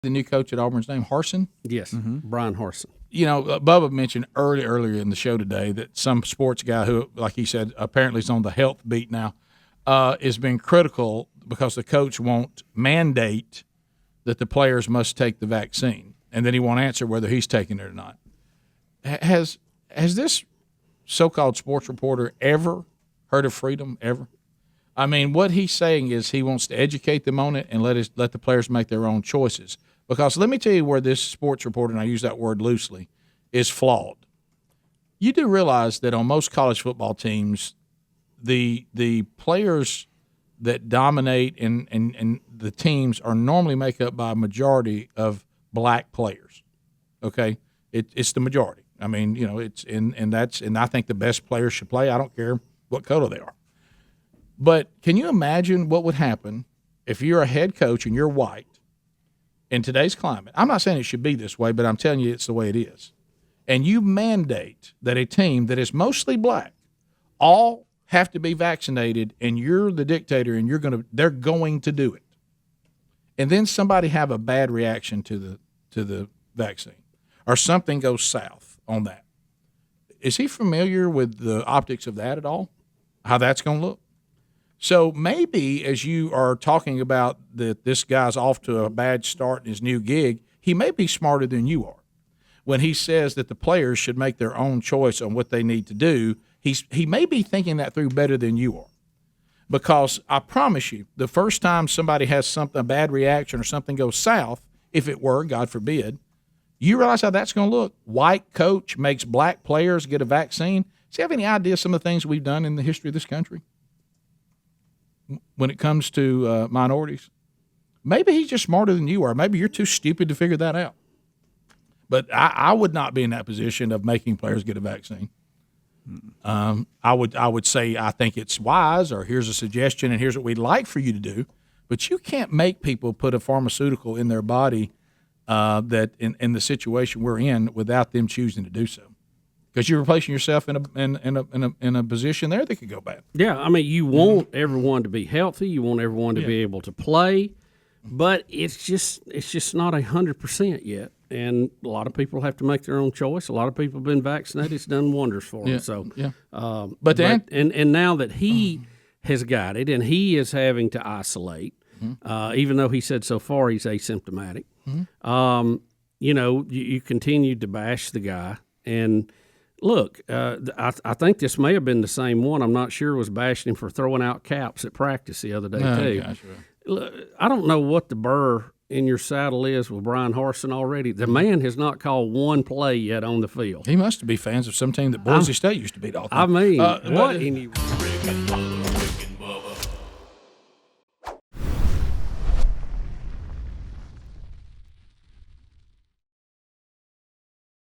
the new coach at Auburn's name, Harsin? Yes, Bryan Harsin. You know, Bubba mentioned earlier in the show today that some sports guy who, like he said, apparently is on the health beat now, has been critical because the coach won't mandate that the players must take the vaccine, and then he won't answer whether he's taking it or not. Has this so-called sports reporter ever heard of freedom, ever? I mean, what he's saying is he wants to educate them on it and let the players make their own choices. Because let me tell you where this sports reporter, and I use that word loosely, is flawed. You do realize that on most college football teams, the players that dominate and the teams are normally made up by a majority of black players. Okay, it's the majority. I mean, you know, and I think the best players should play. I don't care what color they are. But can you imagine what would happen if you're a head coach and you're white in today's climate? I'm not saying it should be this way, but I'm telling you it's the way it is. And you mandate that a team that is mostly black all have to be vaccinated, and you're the dictator, and they're going to do it. And then somebody have a bad reaction to the vaccine, or something goes south on that. Is he familiar with the optics of that at all? How that's going to look? So maybe as you are talking about that this guy's off to a bad start in his new gig, he may be smarter than you are. When he says that the players should make their own choice on what they need to do, he may be thinking that through better than you are. Because I promise you, the first time somebody has a bad reaction or something goes south, if it were, God forbid, you realize how that's going to look. White coach makes black players get a vaccine. Do you have any idea some of the things we've done in the history of this country when it comes to minorities? Maybe he's just smarter than you are. Maybe you're too stupid to figure that out. But I would not be in that position of making players get a vaccine. I would say I think it's wise, or here's a suggestion, and here's what we'd like for you to do. But you can't make people put a pharmaceutical in their body that in the situation we're in without them choosing to do so. Because you're replacing yourself in a position there that could go bad. Yeah, I mean, you want everyone to be healthy. You want everyone to be able to play, but it's just not 100% yet. And a lot of people have to make their own choice. A lot of people have been vaccinated. It's done wonders for them. So, but now that he has got it and he is having to isolate, even though he said so far he's asymptomatic, you know, you continued to bash the guy. And look, I think this may have been the same one. I'm not sure, was bashing him for throwing out caps at practice the other day, too. Gosh, Look, I don't know what the burr in your saddle is with Bryan Harsin already. The man has not called one play yet on the field. He must be fans of some team that Boise State used to beat all the time. I mean, what?